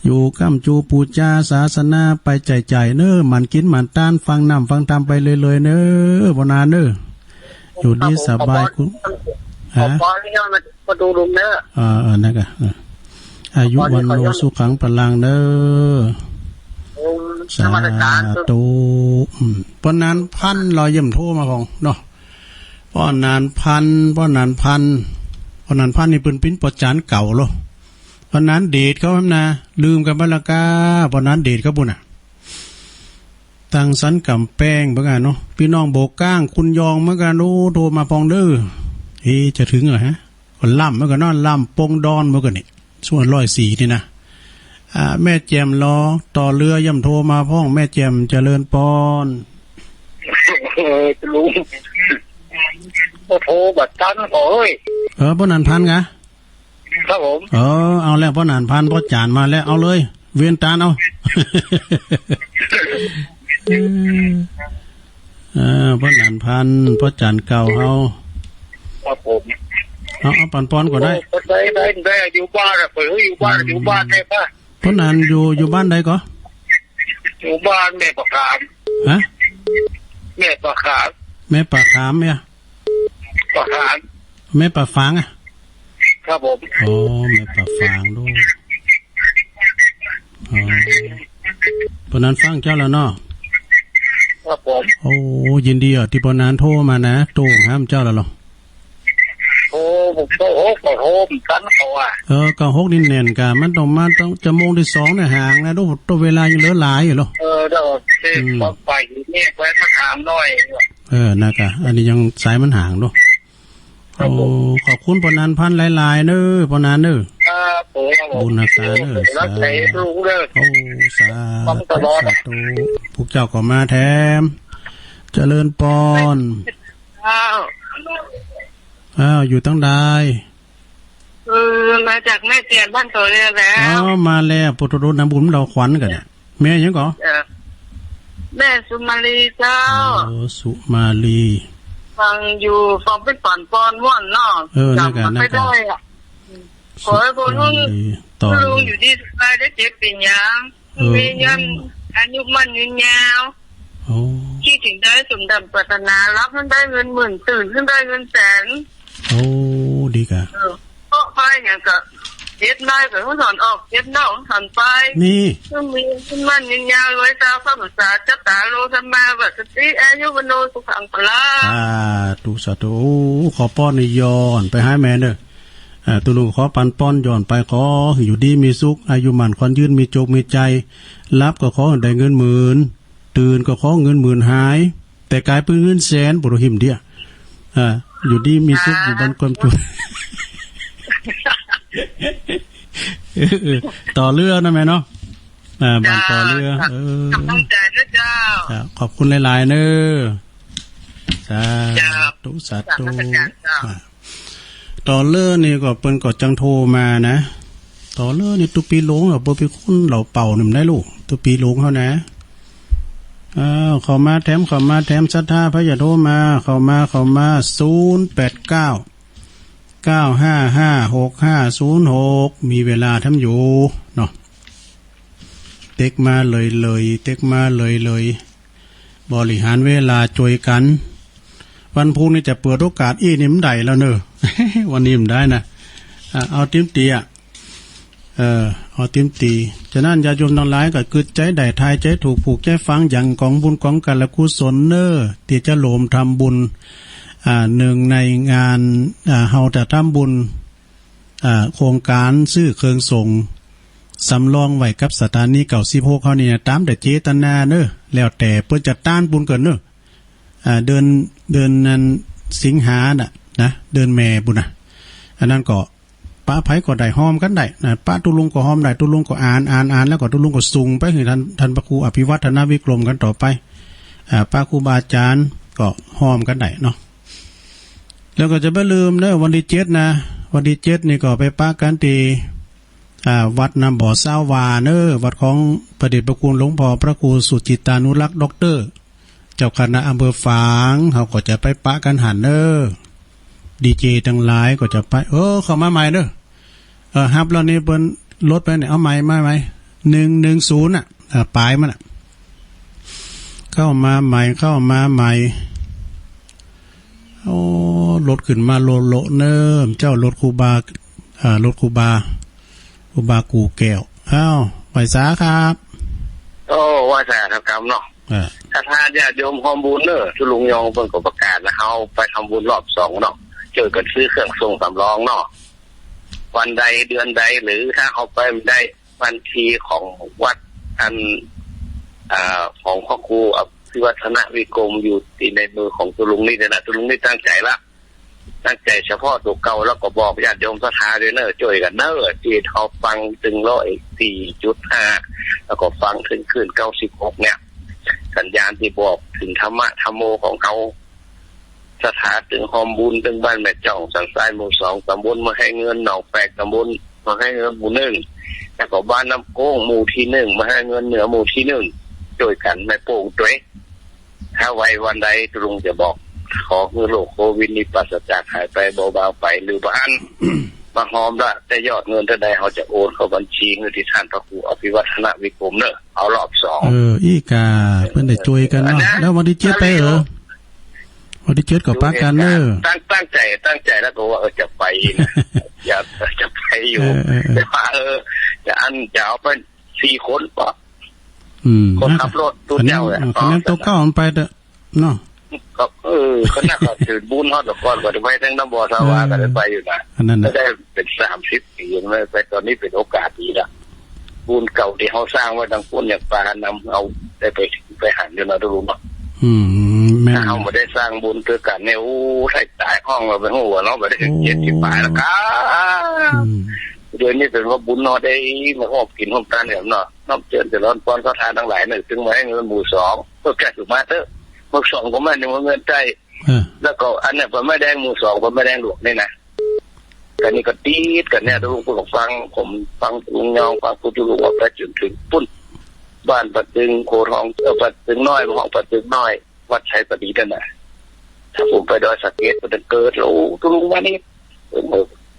อยู่ก้ำจูปูจาศาสนาไปใจเน้อมันกินมันต้านฟังน้ำฟังทำไปเลยเน้อบนานเน้ออยู่ดีสบายคุณฮะมาดูลุงเน้อนั่นก็อายุวันโนสุขังพลังเน้อสาธุป้อนนานพันรอยย่ำโทมาของเนาะป้อนนานพันนี่เป็นปิ้นปอจานเก่าหรอป้อนนั้นเดชเขาทำนะลืมกันบ้างละกาป้อนนั้นเดชเขาบุญตั้งสันกำแป้งเหมือนกันเนาะพี่น้องโบกก้างคุณยองเหมือนกันโอ้โทรมาปองเด้อจะถึงเหรอฮะคนล่ำเหมือนกันเนาะล่ำปงดอนเหมือนกันนี่ส่วน104นี่นะแม่แจมรอต่อเรือย่ำโทรมาพ้องแม่แจมเจริญปอนลุงโทรบัดทันโอ้ยพ่อนานพันไงครับผมเอาแล้วพ่อนานพันพ่อจานมาแล้วเอาเลยเวียนตาเอาพ่อนานพันพ่อจานเก่าเอาครับผมเอาปันปอนก็ได้ได้อยู่บ้านอะอยู่บ้านได้ป่ะพ่อนานอยู่บ้านใดก็อยู่บ้านแม่ปะขามแม่ปะขามเนี่ยปะขามแม่ปะฟางอ่ะครับผมแม่ปะฟางด้วยปนนั้นฟังเจ้าแล้วเนาะครับผมยินดีที่ปนนั้นโทรมานะโต้ห้ามเจ้าแล้วหรอโทร โตโอ้ก็โฮมกันเขาอ่ะก็6นี่แน่นกะมันต้องมาต้องจะโมงที่2เนี่ยห่างนะดูตัวเวลายังเหลือหลายอยู่เหรอเด้อเทพไปนี่แว้นมาถามหน่อยนะกะอันนี้ยังสายมันห่างดูโอ้ขอบคุณปนันพันหลายๆเด้อปนันเด้อบุญนาคาเด้อสาธุโอ้สาธุพวกเจ้าก็มาแถมเจริญปอนอยู่ตั้งใดมาจากแม่เจียนบ้านโตเรียแล้วมาแล้วปุถุชนนำบุญเราขวัญกันเนี่ยแม่ยังก่อแม่สุมาลีเจ้าสุมาลีฟังอยู่ฟังเป็นปอนว่อนเนาะจำไม่ได้อ่ะขอให้คนลุงอยู่ที่สบายได้เจ็บเป็นยังมีเงินอายุมันยืนยาวที่ถึงได้สมดังปรารถนารับขึ้นได้เงินหมื่นตื่นขึ้นได้เงินแสนดีกะเพราะไปอย่างกับเจ็บได้กับผู้สอนออกเจ็บนอกสอนไปนี่ก็มีขึ้นมันยืนยาวไว้ตาข้าภาษาจัตตาโลธรรมาวัตติอายุวโนสุขังพลาตุสาธุขอป้อนนี่ย้อนไปให้แม่เด้อตุลุขอปันป้อนย้อนไปขออยู่ดีมีสุขอายุมันควันยืนมีโจกมีใจรับก็ขอได้เงินหมื่นตื่นก็ขอเงินหมื่นหายแต่กลายเป็นเงินแสนบุรุหิมเดียอยู่ดีมีสุขอยู่บนความจุต่อเรือนะแม่เนาะบันต่อเรือกำลังใจนะเจ้าขอบคุณหลายๆเนอะสาธุสาธุต่อเรือนี่ก็เปิ้นก็จังโทรมานะต่อเรือนี่ตุปีหลงบ่ไปคุ้นเหล่าเป่านี่ได้ลูกตุปีหลงเฮานะเข้ามาแถมศรัทธาพระอย่าโทรมาเข้ามา08995565506มีเวลาทำอยู่เนาะเต็กมาเลยบริหารเวลาช่วยกันวันพุธนี่จะเปิดโอกาสอีนี่มันได้แล้วเนอะ วันนี้มันได้นะเอาติ้มตีเอาติ้มตีฉะนั้นญาติโยมทั้งหลายก็คือใจได้ทายใจถูกผูกใจฟังอย่างของบุญของกันและกุศลเนอที่จะโลมทำบุญหนึ่งในงานเฮาจะทำบุญโครงการซื้อเครื่องส่งสำรองไว้กับสถานี96เขานี่ตามแต่เจตนาเนอะแล้วแต่เพิ่นจะต้านบุญกันเนอะเดือนนั้นสิงหาน่ะนะเดือนแม่บุญน่ะอันนั้นก็ป้าไผก็ได้หอมกันได้นะป้าตุลุงก็หอมได้ตุลุงก็อ่านแล้วก็ตุลุงก็ส่งไปให้ท่านพระครูอภิวัฒนวิกรมกันต่อไปป้าครูบาอาจารย์ก็หอมกันได้เนาะแล้วก็จะไม่ลืมเนอะวันที่7นะวันที่7นี่ก็ไปป้ากันที่วัดน้ำบ่อเศร้าวาเนอวัดของประเดชพระคุณหลวงพ่อพระครูสุจิตานุรักษ์ด็อกเตอร์เจ้าคณะอำเภอฝางเขาก็จะไปปะกันหันเนอดีเจทั้งหลายก็จะไปเข้ามาใหม่เด้อฮับแล้วนี่เปิ้นลดไปเนี่ยเอาใหม่มาไหม110น่ะปลายมันน่ะเข้ามาใหม่ลดขึ้นมาโลเนิ่มเจ้ารถครูบารถครูบากูแก้วไปสาครับว่าสาธกรรมเนาะถ้าญาติโยมความบุญเนอะทุลุงยองเพิ่นก็ประกาศนะเฮาไปทำบุญรอบ2เนาะเจอกันซื้อเครื่องส่งสำรองเนาะวันใดเดือนใดหรือถ้าเขาไปไม่ได้บัญชีของวัดอันของพ่อครูอภิวัฒนวิกรมอยู่ที่ในมือของตุลุงนี่นะตุลุงนี่ตั้งใจเฉพาะตัวเก่าแล้วก็บอกญาติโยมศรัทธาด้วยเนอะช่วยกันเนอะที่เขาฟังถึง104.5แล้วก็ฟังถึงคืน96เนี่ยสัญญาณที่บอกถึงธรรมะธรรมโมของเขาสถานถึงหอมบุญถึงบ้านแม่จ่องสันทรายหมู่2ตำบลมาให้เงินหนองแปกตำบลมาให้เงินหมู่1แล้วก็บ้านน้ำโก้งหมู่ที่1มาให้เงินเหนือหมู่ที่1ช่วยกันไม่โป่งด้วยถ้าไว้วันใดลุงจะบอกขอคือโรคโควิดนี้ปราศจากหายไปเบาๆไปหรือบ้านมาหอมละแต่ยอดเงินเท่าใดเขาจะโอนเข้าบัญชีเงินที่ท่านพระครูอภิวัฒนวิกรมเนอะเอารอบ2อีกาเพิ่นได้ช่วยกันเนาะแล้ววันที่7ไปวันที่7ก็ปากันเนอะตั้งใจแล้วก็ว่าจะไปนะอย่าจะไปอยู่แต่ว่าจะเอาไป4คนป่ะคนขับรถตู้เจ้าคนนั้นตัวเก่ามันไปเด้อเนาะ ก็ก็น่าก็ถือบุญฮอดดอกก้อนก็ได้ไปทั้งน้ำบ่อสาวาก็ได้ไปอยู่นะก็ได้เป็น30 ปียังไม่ไปตอนนี้เป็นโอกาสดีละบุญเก่าที่เขาสร้างไว้ดังพุ่นอย่างปลานำเอาได้ไปหันอยู่นะทุกคนแม่เขาไม่ได้สร้างบุญเพื่อกันเนี่ยโอ้ใส่ตายห้องเราไปหัวเนาะไปได้70 บาทแล้วครับเดือนนี้เป็นว่าบุญนอได้มาหอบกินหอบทานเนี่ยเนาะนอกเจิญจะร้อนป้อนเขาทานทั้งหลายเนี่ยถึงมาให้เงินหมู่2ก็แก่สุมาเตอร์หมู่2ก็ไม่ได้เงินใจแล้วก็อันนี้ผมไม่แดงหมู่2ผมไม่แดงหลวงนี่นะกันนี่ก็ตีดกันเนี่ยทุกคนฟังผมฟังลุงยองฟังผู้ที่รู้ว่าประจุถึงปุ้นบ้านปัดตึงโคทองปัดตึงน้อยห้องปัดตึงน้อยวัดชัยประดิษฐ์นั่นแหละถ้าผมไปดอยสักเกตมันจะเกิดแล้วทุกวันนี้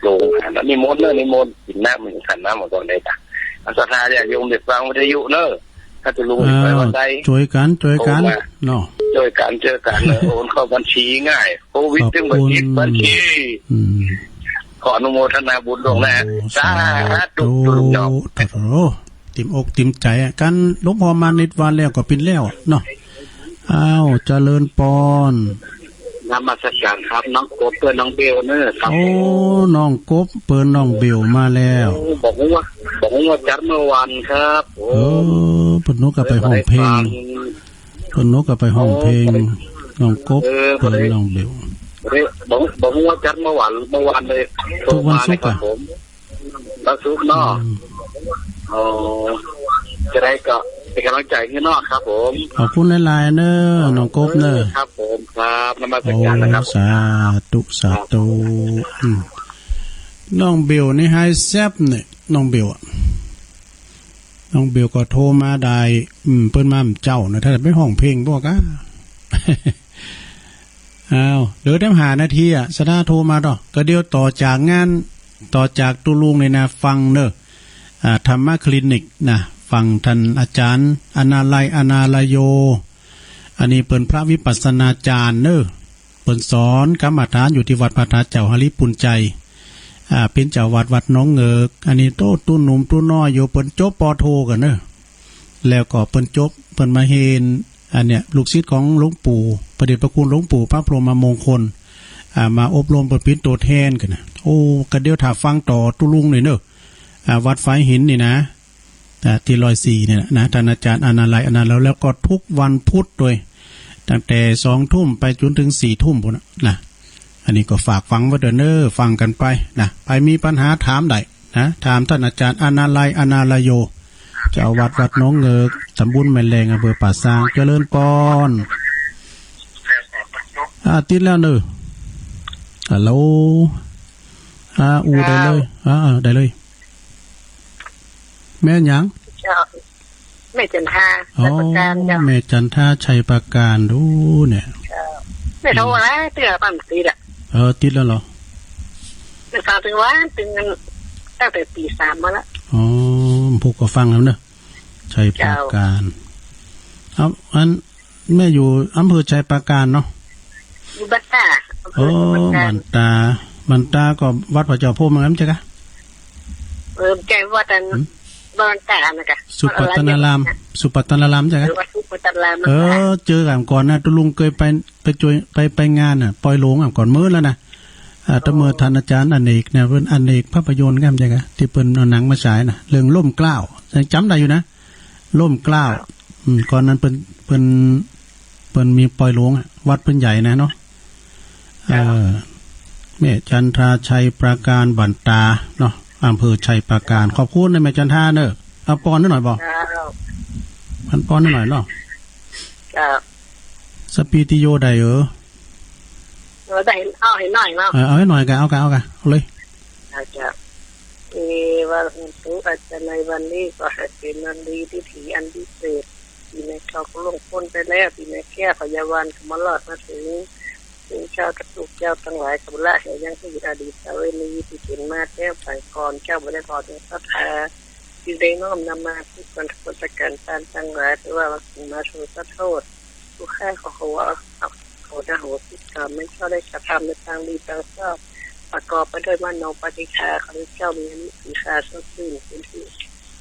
ลงหันแล้วนิมนต์กินน้ำมันขันน้ำมาก่อนเลยจ้ะอาสาฬหเนี่ยโยมเด็กฟังวิทยุเนอะถ้าจะลุงไปวันใดช่วยกันเนาะช่วยกันเจอกันโอนเข้าบัญชีง่ายโควิดถึงบัญชีขออนุโมทนาบุญลงแล้วสาธุลุงยองติมอกติมใจกันหลวงพ่อมานิดวันแล้วก็เป็นแล้วเนาะอ้าวเจริญปอนนมัสการครับน้องกบเปิ้นน้องเบลเนอะครับโอ้น้องกบเปิ้นน้องเบลมาแล้วบอกว่าจัดเมื่อวานครับเปิ้นนกก็ไปห้องเพลงน้องกบเปิ้นน้องเบลบอกว่าจัดเมื่อวานเลยทุกวันศุกร์ผมวันศุกร์เนาะจะได้ก็เป็นกำลังใจให้นอกครับผมขอบคุณหลายๆเนอะน้องกบเนอะครับผมครับนมัสการนะครับสาธุน้องเบลนี่ไฮแซบเนี่ยน้องเบลก็โทรมาได้เปิ้นมาเจ้านะถ้าไปห้องเพลงพวกอ้าวเดี๋ยวได้5 นาทีสดาโทรมาดอกก็เดี๋ยวต่อจากตุลุงเลยนะฟังเนอะธรรมคลินิกนะฟังท่านอาจารย์อนาลายโยอันนี้เปิ้นพระวิปัสสนาจารย์เนอะเปิ้นสอนกรรมฐานอยู่ที่วัดพระธาตุเจ้าหริปุญใจเป็นเจ้าวัดน้องเงิกอันนี้โตตุ้นหนุ่มตุ้นน้อยอยู่เปิ้นจบป.โทกันเนอะแล้วก็เปิ้นจบเปิ้นมาเห็นอันเนี้ยลูกศิษย์ของหลวงปู่พระเดชพระคุณหลวงปู่พระพรหมมงคลมาอบรมเปิ้นเป็นตัวแทนกันนะโอ้ก็เดี๋ยวถ้าฟังต่อตุลุงนี่เนอะวัดไฟหินนี่นะที่104เนี่ยนะท่านอาจารย์อนาลัยแล้วก็ทุกวันพุธโดยตั้งแต่20 ทุ่มไปจนถึง4 ทุ่มพุ่นนะอันนี้ก็ฝากฟังไว้เด้อเนอฟังกันไปนะไปมีปัญหาถามได้นะถามท่านอาจารย์อนาลัยโยเจ้าวัดน้องเงิกตำบลแม่แรงอำเภอป่าซางเจริญปอนติดแล้วเนอฮัลโหลได้เลยได้เลยแม่หยังแม่จันทาชัยประการแม่จันทาชัยประการดูเนี่ยไม่โทรนะเตือนปั๊มติดติดแล้วเหรอไม่ทราบถึงว่าถึงตั้งแต่ตี 3มาแล้วผู้ก็ฟังแล้วเนอะชัยประการอันแม่อยู่อำเภอชัยประการเนาะอยู่บันตาบันตาก็วัดพระเจ้าโพธิ์มั้งมั้ยจ๊ะกะใจวัดนั้นบอนตานะคะสุปัตตนารามจ้ะครับเจอกันก่อนนะตุลุงเคยไปงานปล่อยโลงก่อนมื้อแล้วนะตะเมื่อท่านอาจารย์อเนกเนี่ยเพิ่นอเนกภาพยนตร์กันจ้ะครับที่เพิ่นเอาหนังมาฉายนะเรื่องล่มเกล้ายังจำได้อยู่นะล่มเกล้าก่อนนั้นเพิ่นมีปล่อยโลงวัดเพิ่นใหญ่นะเนาะแม่จันทราชัยประการบันตาเนาะอำเภอชัยประการขอบคุณนะแม่จันทาเนอะเอาปอนนิดหน่อยบอกปอนนิดหน่อยเนาะสปีติโยได้ได้เอาให้หน่อยเนาะเอาให้หน่อยกันเอาเลยวันศุกร์ในวันนี้ก็เป็นวันดีที่ถีอันพิเศษที่แม่เขาลงพ้นไปแล้วที่แม่แก้พยาวันมาลอดมาถึงเจ้ากระตุกเจ้าทั้งหลายกับละเหตุยังที่อดีตเวณีที่เป็นมาแก้วไปก่อนเจ้าบริบาลในพระธาที่ได้น้อมนำมาทุกคนทุกประการการตั้งหลายแต่ว่าสิ่งมาโชว์โทษทุกแค่เขาว่าเขาจะโหสิกรรมไม่ชอบได้กระทำในทางดีทางชอบประกอบไปด้วยมโนปฏิฆาของเจ้ามีสีชาสักสิ่งเป็นที่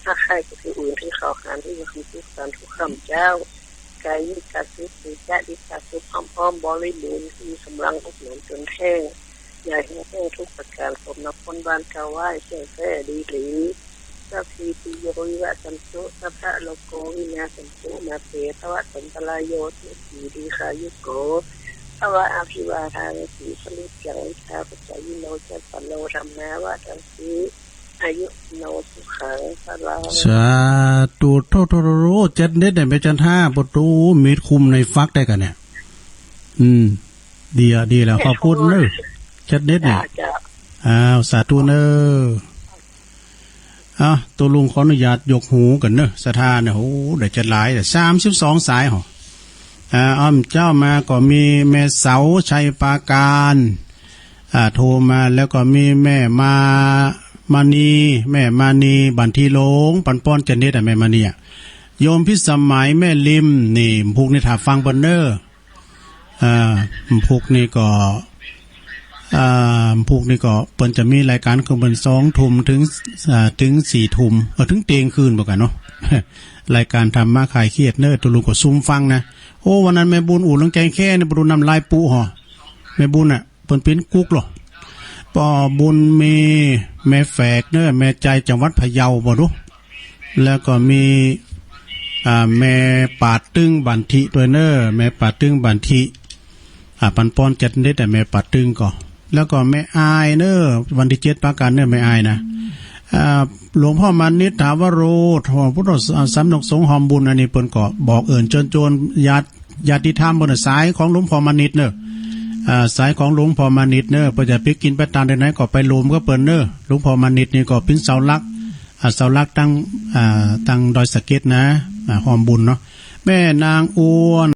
ถ้าใครก็คืออื่นที่เขาหานที่มีทุกการทุกคำเจ้า กายยิกาสุสุจาดิกาสุพร้อมบริบูรณ์มีสำรังอุดหนุนจนแห้งอย่าให้แห้งทุกประการสมนับคนบ้านกาไหว้เชื่อแท้ดีหรือสัพพีติโยวิวัสันตุสัพพะโลโกวินาสันตุมาเปตวะสันตลายโยติสีดีขายุโกภวะอภิวาทานสีสลิจังชาปัจจยิโนจัปโลธรรมะวะตังสีอายุโนสุขังพลังสาธุโทโทโรเจ็ดเน็ตเนี่ยไปจันท่าบตูมีดคุมในฟักได้กันเนี่ยดีแล้วขอบคุณเนอะเจ็ดเน็ตเนี่ยสาธุเนอะตัวลุงขออนุญาตยกหูกันเนอะสถานเนี่ยโหเดี๋ยวจะหลายแต่32สายหรออ้อมเจ้ามาก็มีแม่เสาชัยปาการโทรมาแล้วก็มีแม่มานีแม่มานีบันทีหลงปันป้อนเจนเนตแม่มานีโยมพิสมัยแม่ลิมนี่พวกนี่ถ้าฟังบนเนอร์พวกนี้ก็เปิ้นจะมีรายการคือเปิ้น2 ทุ่มถึง4 ทุ่มถึงเตียงคืนบ่กันเนาะ รายการทำมาขายเครียดเนอร์ตัวลุงก็ซุ่มฟังนะโอ้วันนั้นแม่บุญอู่ลงใจแค่เนี่ยบ่รู้น้ำลายปูห่อแม่บุญเปิ้นเป็นกุ๊กหรอป่อบุญมีแม่แฝกเนอแม่ใจจังหวัดพะเยาบ่รู้แล้วก็มีแม่ปาดตึงบันทิด้วยเนอแม่ปาดตึงบันทิปันป้อนจัดได้แต่แม่ปาดตึงก็แล้วก็แม่อายเนอวันที่7ปาการเนอแม่อายนะหลวงพ่อมานิษฐาวโรทองพุทธสำนักสงฆ์หอมบุญอันนี้เปิ้นก็บอกเอิ้นโจรญาติธรรมบนสายของหลวงพ่อมานิษเนอสายของหลวงพ่อมานิษเนอเพิ่นจะไปกินไปตามใดไหนก็ไปโลมก็เปิ้นเนอหลวงพ่อมานิษนี่ก็เป็นเสาหลักตั้งดอยสะเก็ดนะหอมบุญเนาะแม่นางอ้วน